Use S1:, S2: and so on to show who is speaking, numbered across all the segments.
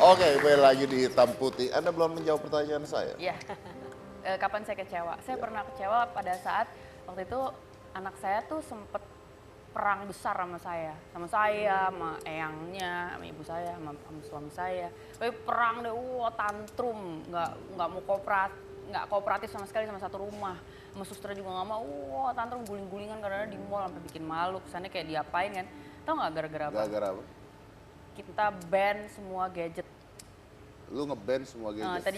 S1: Oke, kembali lagi di Hitam Putih. Anda belum menjawab pertanyaan saya.
S2: Iya. Kapan saya kecewa? Saya pernah kecewa pada saat waktu itu anak saya tuh sempet perang besar sama eyangnya, sama ibu saya, sama suami saya. Perang deh, tantrum, nggak mau nggak kooperatif sama sekali sama satu rumah. Sama suster juga nggak mau, tantrum guling-gulingan karena di mall sampai bikin malu. Kesannya kayak diapain kan? Tahu nggak gara-gara apa?
S1: Gara-gara apa?
S2: Kita ban semua gadget.
S1: Lu nge-ban semua gadget.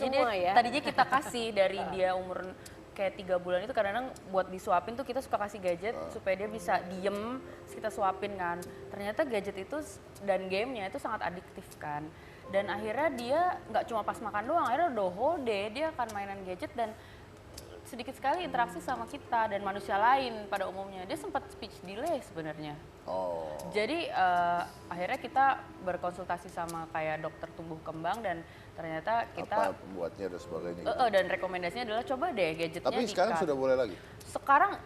S2: Tadinya kita kasih dari dia umur kayak 3 bulan itu kadang-kadang buat disuapin tuh kita suka kasih gadget supaya dia bisa diem, terus kita suapin kan. Ternyata gadget itu dan gamenya itu sangat adiktif kan. Dan akhirnya dia nggak cuma pas makan doang, akhirnya the whole day dia akan mainan gadget dan sedikit sekali interaksi sama kita dan manusia lain pada umumnya. Dia sempat speech delay sebenarnya.
S1: Oh.
S2: Jadi akhirnya kita berkonsultasi sama kayak dokter tumbuh kembang dan ternyata kita
S1: apa pembuatnya dan sebagainya.
S2: dan rekomendasinya adalah coba deh gadgetnya.
S1: Tapi sekarang sudah boleh lagi.
S2: Sekarang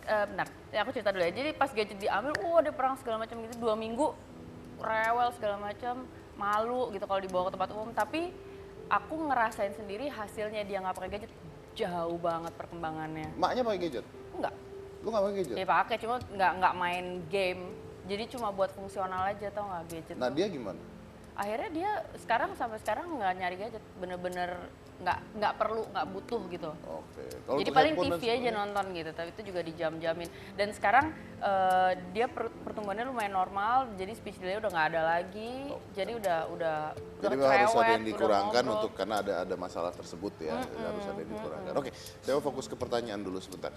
S2: benar. Ya aku cerita dulu ya. Jadi pas gadget diambil, ada perang segala macam gitu 2 minggu rewel segala macam, malu gitu kalau dibawa ke tempat umum. Tapi aku ngerasain sendiri hasilnya dia nggak pakai gadget jauh banget perkembangannya.
S1: Maknya pakai gadget?
S2: Enggak.
S1: Lu nggak pakai gadget?
S2: Dia pakai, cuma nggak main game. Jadi cuma buat fungsional aja, tau nggak gadget.
S1: Nah dia gimana?
S2: Akhirnya dia sampai sekarang nggak nyari gadget, bener-bener nggak perlu, nggak butuh gitu.
S1: Oke.
S2: Jadi paling TV aja nonton gitu, tapi itu juga dijam-jamin. Dan sekarang dia pertumbuhannya lumayan normal, jadi speech delay udah nggak ada lagi. Jadi udah
S1: jadi harus ada yang
S2: cerewet,
S1: dikurangkan untuk karena ada masalah tersebut ya, harus ada yang dikurangkan. Oke, saya mau fokus ke pertanyaan dulu sebentar.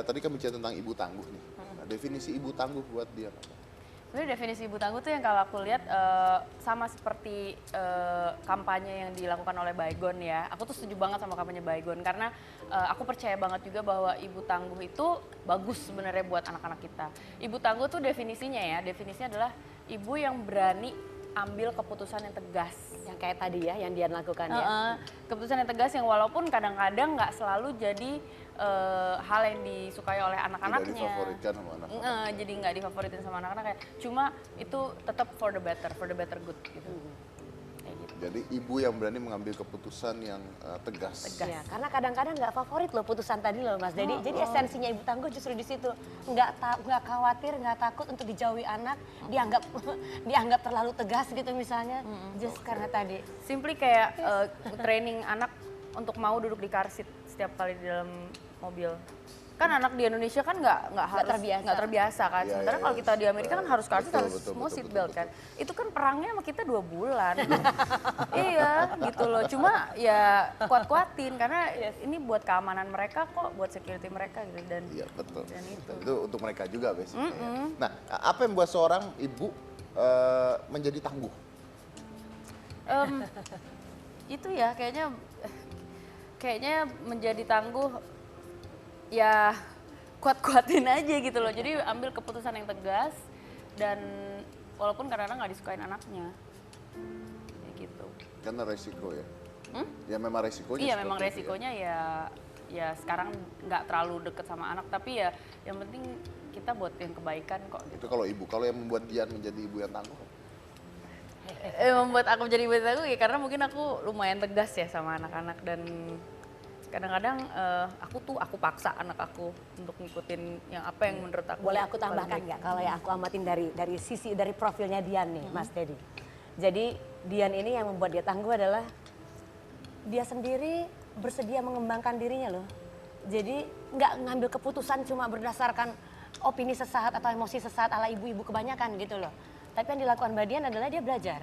S1: Tadi kan bicara tentang ibu tangguh nih. Nah, definisi ibu tangguh buat dia apa?
S2: Sebenarnya definisi ibu tangguh tuh yang kalau aku lihat sama seperti kampanye yang dilakukan oleh Baygon ya. Aku tuh setuju banget sama kampanye Baygon karena aku percaya banget juga bahwa ibu tangguh itu bagus sebenarnya buat anak-anak kita. Ibu tangguh tuh definisinya adalah ibu yang berani ambil keputusan yang tegas.
S3: Yang kayak tadi ya, yang dia lakukan ya.
S2: Keputusan yang tegas yang walaupun kadang-kadang nggak selalu jadi hal yang disukai oleh anak-anaknya.
S1: Tidak difavoritkan sama anak-anak.
S2: Jadi nggak difavoritin sama anak-anak, cuma itu tetap for the better good gitu. Kayak gitu.
S1: Jadi ibu yang berani mengambil keputusan yang tegas.
S3: Ya, karena kadang-kadang nggak favorit loh putusan tadi loh Mas Dedi. Jadi esensinya ibu tangguh justru di situ. Nggak khawatir, nggak takut untuk dijauhi anak, dianggap terlalu tegas gitu misalnya. Just karena tadi.
S2: Simply kayak training anak untuk mau duduk di car seat setiap kali di dalam mobil. Kan anak di Indonesia kan nggak terbiasa kan. Sementara kalau kita di Amerika kan harus car seat, harus semua seat belt kan. Itu kan perangnya sama kita 2 bulan. Iya gitu loh. Cuma ya kuat-kuatin karena ini buat keamanan mereka kok, buat security mereka gitu. Dan
S1: iya betul.
S2: Dan
S1: itu untuk mereka juga basicnya. Nah, apa yang membuat seorang ibu menjadi tangguh?
S2: Itu ya kayaknya menjadi tangguh ya kuat-kuatin aja gitu loh. Jadi ambil keputusan yang tegas dan walaupun kadang-kadang nggak disukain anaknya. Kayak gitu.
S1: Karena resiko ya? Ya memang resikonya.
S2: Iya memang resikonya ya sekarang nggak terlalu deket sama anak. Tapi ya yang penting kita buat yang kebaikan kok. Gitu.
S1: Itu kalau ibu, kalau yang membuat Dian menjadi ibu yang tangguh?
S2: Membuat aku menjadi ibu yang tangguh ya karena mungkin aku lumayan tegas ya sama anak-anak dan kadang-kadang aku paksa anak aku untuk ngikutin yang apa yang menurut aku.
S3: Boleh aku tambahkan nggak kalau ya aku amatin dari sisi dari profilnya Dian nih Mas Dedi. Jadi Dian ini yang membuat dia tangguh adalah dia sendiri bersedia mengembangkan dirinya loh. Jadi nggak ngambil keputusan cuma berdasarkan opini sesaat atau emosi sesaat ala ibu-ibu kebanyakan gitu loh. Tapi yang dilakukan Mbak Dian adalah dia belajar.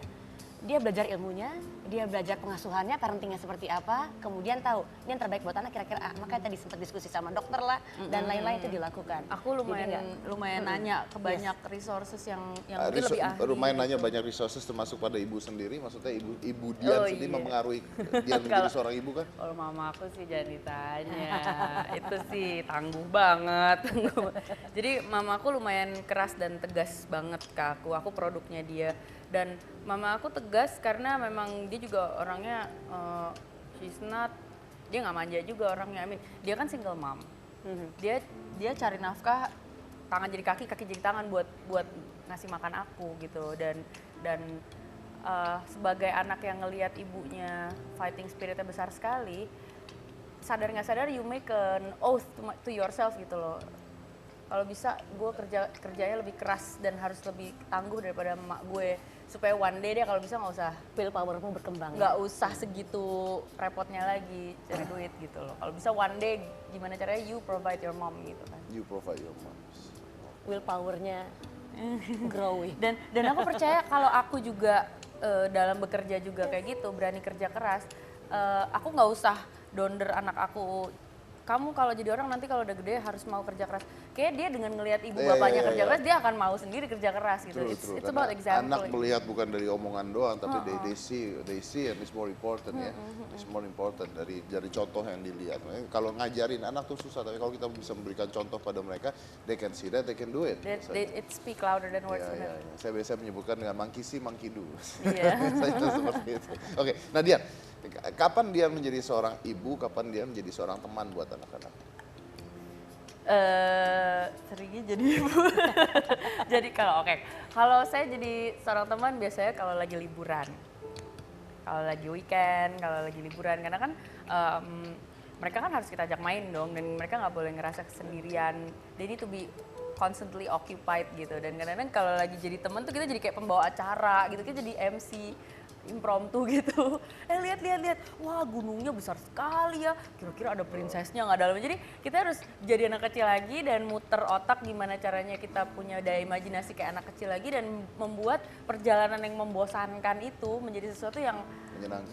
S3: Dia belajar ilmunya, dia belajar pengasuhannya, parentingnya seperti apa, kemudian tahu ini yang terbaik buat anak kira-kira makanya tadi sempat diskusi sama dokter lah dan lain-lain itu dilakukan.
S2: Aku lumayan nanya ke banyak resources yang mungkin lebih ahli.
S1: Lumayan nanya banyak resources termasuk pada ibu sendiri, maksudnya ibu Dian sendiri mempengaruhi Dian menjadi seorang ibu kan?
S2: Kalau mama aku sih jangan ditanya, itu sih tangguh banget. Jadi mama aku lumayan keras dan tegas banget ke aku produknya dia. Dan mama aku tegas karena memang dia juga orangnya dia nggak manja juga orangnya. Dia kan single mom. Dia cari nafkah, tangan jadi kaki, kaki jadi tangan buat ngasih makan aku gitu. Dan sebagai anak yang ngelihat ibunya fighting spiritnya besar sekali, sadar nggak sadar you make an oath to yourself gitu loh. Kalau bisa gue kerjanya lebih keras dan harus lebih tangguh daripada emak gue, supaya one day dia kalau bisa nggak usah
S3: Willpowermu berkembang.
S2: nggak usah segitu repotnya lagi cari duit gitu loh. Kalau bisa one day gimana caranya you provide your mom gitu kan.
S1: You provide your moms.
S3: Willpowernya growing.
S2: Dan aku percaya kalau aku juga dalam bekerja juga kayak gitu, berani kerja keras, aku nggak usah donder anak aku, kamu kalau jadi orang nanti kalau udah gede harus mau kerja keras. Kayak dia dengan ngelihat ibu bapaknya kerja keras, dia akan mau sendiri kerja keras gitu.
S1: True.
S2: It's about example.
S1: Anak melihat bukan dari omongan doang, tapi they see and it's more important ya. It's more important dari contoh yang dilihat. Makanya kalau ngajarin anak tuh susah, tapi kalau kita bisa memberikan contoh pada mereka, they can see that, they can do it.
S2: It speak louder than words.
S1: Ya. Saya biasa menyebutkan dengan monkey see, monkey do.
S2: Iya.
S1: Saya seperti itu. Oke, nah Dian, kapan dia menjadi seorang ibu, kapan dia menjadi seorang teman buat anak-anak?
S2: Seringnya jadi ibu. Jadi kalau saya jadi seorang teman biasanya kalau lagi liburan, kalau lagi weekend, kalau lagi liburan, karena kan mereka kan harus kita ajak main dong, dan mereka nggak boleh ngerasa kesendirian. They need to be constantly occupied gitu. Dan kadang-kadang kalau lagi jadi teman tuh kita jadi kayak pembawa acara gitu, kita jadi MC impromptu gitu. Lihat, wah gunungnya besar sekali ya, kira-kira ada prinsesnya nggak dalamnya. Jadi kita harus jadi anak kecil lagi dan muter otak gimana caranya kita punya daya imajinasi kayak anak kecil lagi, dan membuat perjalanan yang membosankan itu menjadi sesuatu yang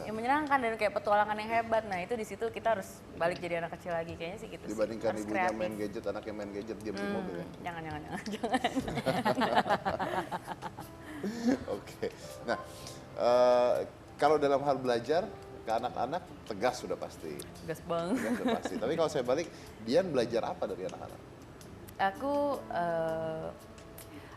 S2: menyenangkan dan kayak petualangan yang hebat. Nah itu di situ kita harus balik jadi anak kecil lagi, kayaknya sih gitu.
S1: Dibandingkan
S2: sih.
S1: ibunya main gadget, anaknya main gadget, diam di mobil ya?
S2: Jangan.
S1: Oke. Nah, kalau dalam hal belajar ke anak-anak tegas sudah pasti.
S2: Tegas banget.
S1: Tegas sudah pasti. Tapi kalau saya balik, Dian belajar apa dari anak-anak?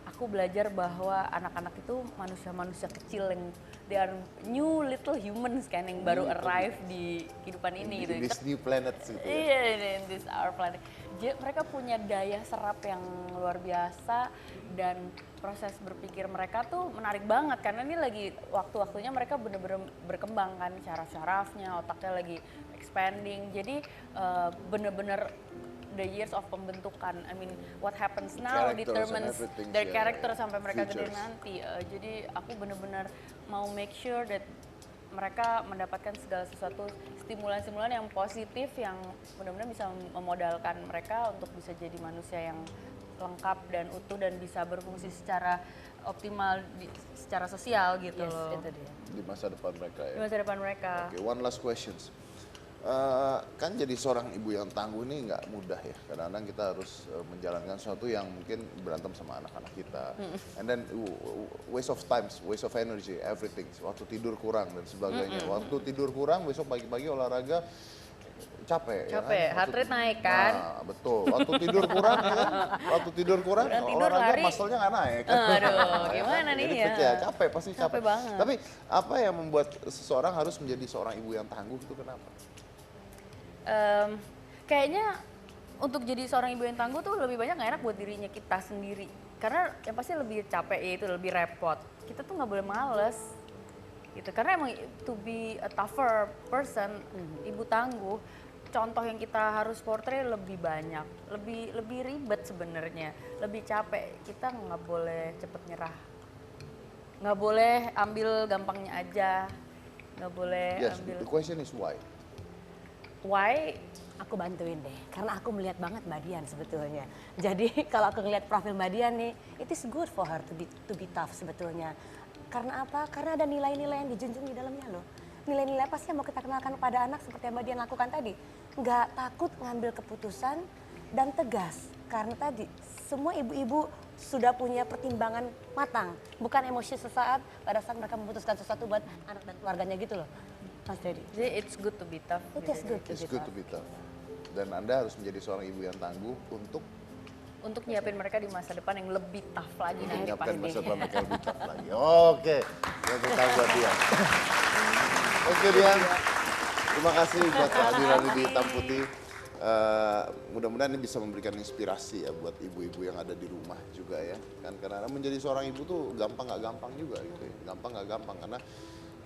S2: Aku belajar bahwa anak-anak itu manusia-manusia kecil yang they are new little humans kan, yang baru arrive di kehidupan ini gitu.
S1: This new planet gitu ya.
S2: Iya, in this our planet. Mereka punya daya serap yang luar biasa, dan proses berpikir mereka tuh menarik banget karena ini lagi waktu-waktunya mereka bener-bener berkembang kan, syaraf-syarafnya, otaknya lagi expanding. Jadi bener-bener the years of pembentukan. I mean, what happens now determines their character sampai mereka gede nanti. Jadi aku bener-bener mau make sure that mereka mendapatkan segala sesuatu stimulan-stimulan yang positif yang benar-benar bisa memodalkan mereka untuk bisa jadi manusia yang lengkap dan utuh dan bisa berfungsi secara optimal secara sosial gitu loh.
S3: Itu dia.
S1: Di masa depan mereka ya.
S2: Di masa depan mereka.
S1: Oke, one last questions. Kan jadi seorang ibu yang tangguh ini nggak mudah ya. Kadang-kadang kita harus menjalankan sesuatu yang mungkin berantem sama anak-anak kita. And then waste of time, waste of energy, everything. Waktu tidur kurang dan sebagainya. Waktu tidur kurang, besok pagi-pagi olahraga capek ya kan?
S2: Heart rate naik kan?
S1: Nah, betul. Waktu tidur kurang ya kan? Waktu tidur kurang, olahraga muscle-nya nggak naik.
S2: Aduh, gimana nih ya?
S1: Capek, pasti capek.
S2: Banget.
S1: Tapi apa yang membuat seseorang harus menjadi seorang ibu yang tangguh itu kenapa?
S2: Kayaknya untuk jadi seorang ibu yang tangguh tuh lebih banyak nggak enak buat dirinya kita sendiri, karena yang pasti lebih capek ya, itu lebih repot. Kita tuh nggak boleh males gitu, karena emang to be a tougher person, ibu tangguh, contoh yang kita harus portray lebih banyak, lebih ribet sebenarnya, lebih capek. Kita nggak boleh cepet nyerah, nggak boleh ambil gampangnya aja, nggak boleh ambil.
S1: The question is why?
S2: Why?
S3: Aku bantuin deh, karena aku melihat banget Mbak Dian sebetulnya. Jadi kalau aku ngeliat profil Mbak Dian nih, it is good for her to be tough sebetulnya. Karena apa? Karena ada nilai-nilai yang dijunjung di dalamnya loh. Nilai-nilai apa sih yang mau kita kenalkan kepada anak seperti yang Mbak Dian lakukan tadi? Nggak takut ngambil keputusan dan tegas. Karena tadi semua ibu-ibu sudah punya pertimbangan matang. Bukan emosi sesaat pada saat mereka memutuskan sesuatu buat anak dan keluarganya gitu loh. Mas Dedi.
S2: Jadi it's good to be tough.
S3: It is good to
S1: It's
S3: be
S1: good
S3: tough.
S1: to be tough. Dan Anda harus menjadi seorang ibu yang tangguh
S2: Untuk nyiapin mereka di masa depan yang lebih tough lagi dari
S1: menyiapkan
S2: pasti.
S1: masa depan mereka lebih tough lagi. Oke, yang tentang buat Dian. Oke Dian, terima kasih buat kehadiran di Hitam Putih. mudah-mudahan ini bisa memberikan inspirasi ya buat ibu-ibu yang ada di rumah juga ya. Kan karena menjadi seorang ibu tuh gampang nggak gampang juga gitu ya. Gampang nggak gampang karena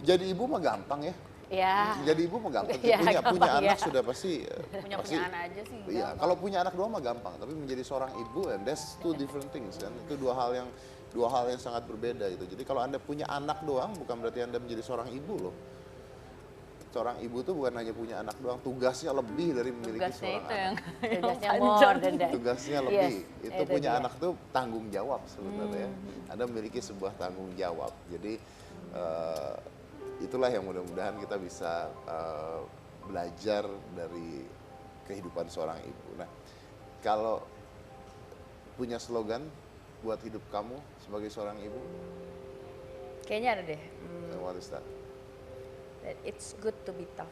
S1: jadi ibu mah gampang ya.
S3: Ya.
S1: Jadi ibu mah gampang.
S3: Ya,
S1: punya
S3: gampang,
S1: anak
S3: ya.
S1: sudah pasti
S2: punya anak aja sih.
S1: Iya, kalau punya anak doang mah gampang, tapi menjadi seorang ibu and that's two different things kan. Itu dua hal yang sangat berbeda itu. Jadi kalau Anda punya anak doang bukan berarti Anda menjadi seorang ibu loh. Seorang ibu tuh bukan hanya punya anak doang, tugasnya lebih dari memiliki
S2: Tugasnya
S1: seorang
S2: itu
S1: anak.
S3: Tugasnya more than that.
S1: Tugasnya
S3: Yes,
S1: lebih. Itu punya
S3: dia.
S1: anak tuh tanggung jawab sebenarnya. Anda memiliki sebuah tanggung jawab. Jadi itulah yang mudah-mudahan kita bisa belajar dari kehidupan seorang ibu. Nah, kalau punya slogan buat hidup kamu sebagai seorang ibu,
S2: Kayaknya ada deh.
S1: what is that?
S2: That it's good to be tough.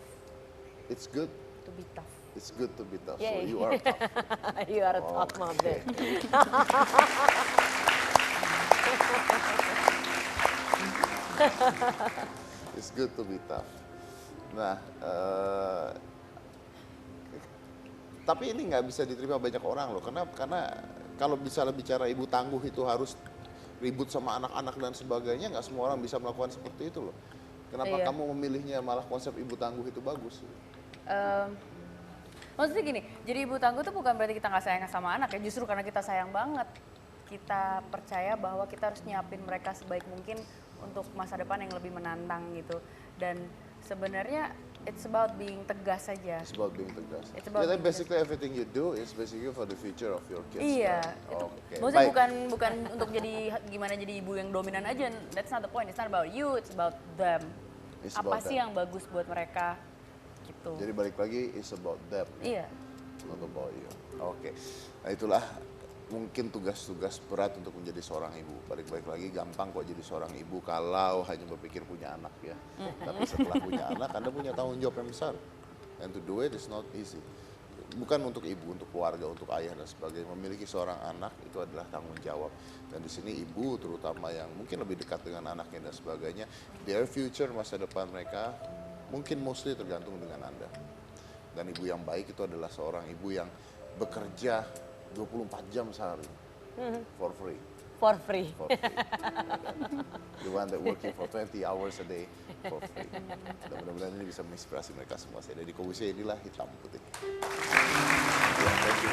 S1: It's good.
S2: To be tough.
S1: It's good to be tough.
S3: Yay.
S1: So you are tough.
S3: You are a top mom,
S1: Okay. It's good to be tough. Nah, tapi ini nggak bisa diterima banyak orang loh, karena kalau bisa bicara ibu tangguh itu harus ribut sama anak-anak dan sebagainya, nggak semua orang bisa melakukan seperti itu loh. Kenapa
S2: Iya.
S1: kamu memilihnya malah konsep ibu tangguh itu bagus?
S2: Maksudnya gini, jadi ibu tangguh itu bukan berarti kita nggak sayang sama anak ya, justru karena kita sayang banget. Kita percaya bahwa kita harus nyiapin mereka sebaik mungkin untuk masa depan yang lebih menantang gitu. Dan sebenarnya it's about being tegas saja.
S1: It's about being tegas.
S2: It's about
S1: Jadi
S2: being
S1: basically everything you do is basically for the future of your kids.
S2: Iya,
S1: kan?
S2: itu
S1: Oke.
S2: maksudnya
S1: Baik.
S2: bukan untuk jadi gimana jadi ibu yang dominan aja. That's not the point. It's not about you, it's about them.
S1: It's
S2: Apa
S1: about
S2: sih
S1: them.
S2: yang bagus buat mereka gitu.
S1: Jadi balik lagi it's about them.
S2: Iya.
S1: Not about you. Oke. Nah itulah mungkin tugas-tugas berat untuk menjadi seorang ibu. Balik-balik lagi gampang kok jadi seorang ibu kalau hanya berpikir punya anak ya. Tapi setelah punya anak Anda punya tanggung jawab yang besar. And to do it is not easy. Bukan untuk ibu, untuk keluarga, untuk ayah dan sebagainya. Memiliki seorang anak itu adalah tanggung jawab. Dan di sini ibu terutama yang mungkin lebih dekat dengan anaknya dan sebagainya, their future, masa depan mereka mungkin mostly tergantung dengan Anda. Dan ibu yang baik itu adalah seorang ibu yang bekerja 24 jam sehari for free.
S3: For free.
S1: For free. The one that working for 20 hours a day for free. Dan mudah-mudahan ini bisa menginspirasi mereka semua. Saya dari Kobusya, inilah hitam putih. Ya, thank you